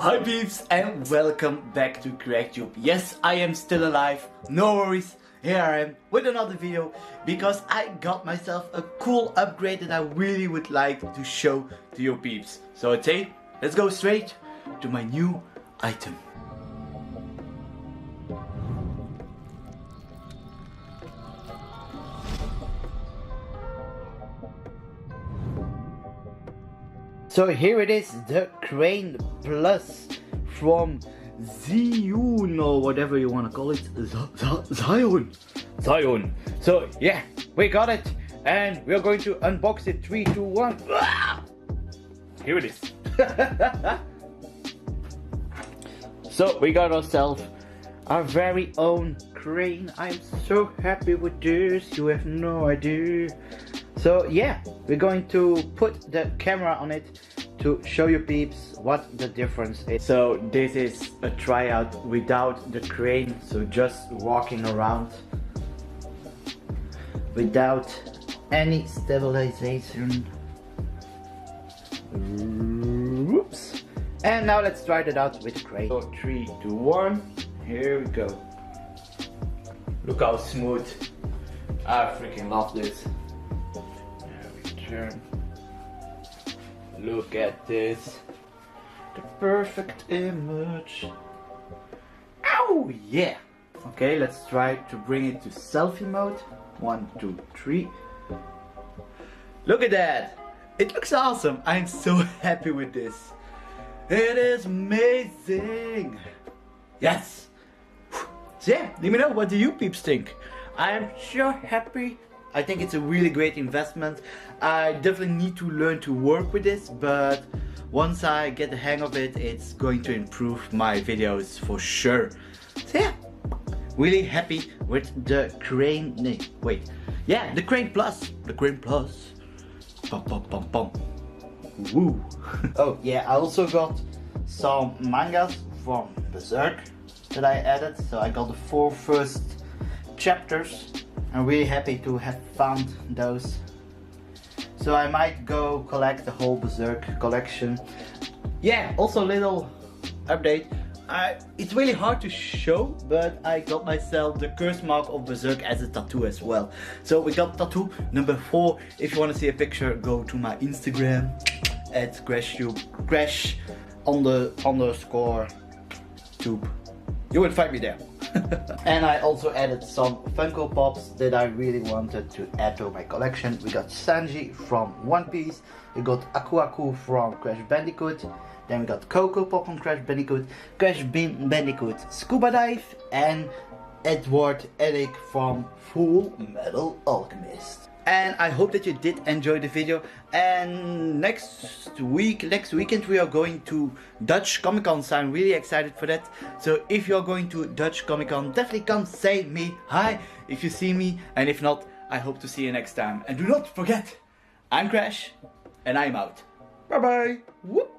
Hi peeps and welcome back to CRACH. Yes, I am still alive, no worries. Here I am with another video because I got myself a cool upgrade that I really would like to show to you peeps. So today, let's go straight to my new item. So here it is, the Crane Plus from ZHIYUN or whatever you want to call it. ZHIYUN. So yeah, we got it and we are going to unbox it. 3, 2, 1. Here it is. So we got ourselves our very own crane. I'm so happy with this, you have no idea. So yeah, we're going to put the camera on it to show you peeps what the difference is. So this is a tryout without the crane, so just walking around without any stabilization. Whoops. And now let's try it out with the crane. So 3, 2, 1, here we go. Look how smooth. I freaking love this. Turn. Look at this, the perfect image. Oh yeah. Okay, let's try to bring it to selfie mode. 1, 2, 3. Look at that, it looks awesome. I'm so happy with this. It is amazing. Yes. So yeah, let me know, what do you peeps think? I'm so happy. I think it's a really great investment. I definitely need to learn to work with this, but once I get the hang of it, it's going to improve my videos for sure. So yeah, really happy with the crane. Yeah, the Crane Plus. The Crane Plus. Pum pum pum pum. Woo. Oh yeah, I also got some mangas from Berserk that I added. So I got the 4 first chapters. I'm really happy to have found those. So I might go collect the whole Berserk collection. Yeah, also a little update. It's really hard to show, but I got myself the curse mark of Berserk as a tattoo as well. So we got tattoo number 4. If you want to see a picture, go to my Instagram at CRACH _tube. You will find me there. And I also added some Funko Pops that I really wanted to add to my collection. We got Sanji from One Piece, we got Aku Aku from Crash Bandicoot, then we got Coco Pop from Crash Bandicoot, Crash Bandicoot Scuba Dive, and Edward Eric from Full Metal Alchemist. And I hope that you did enjoy the video. And next weekend we are going to Dutch Comic Con, so I'm really excited for that. So if you're going to Dutch Comic Con, definitely come say me hi if you see me, and if not, I hope to see you next time. And do not forget, I'm CRACH and I'm out. Bye bye. Whoop.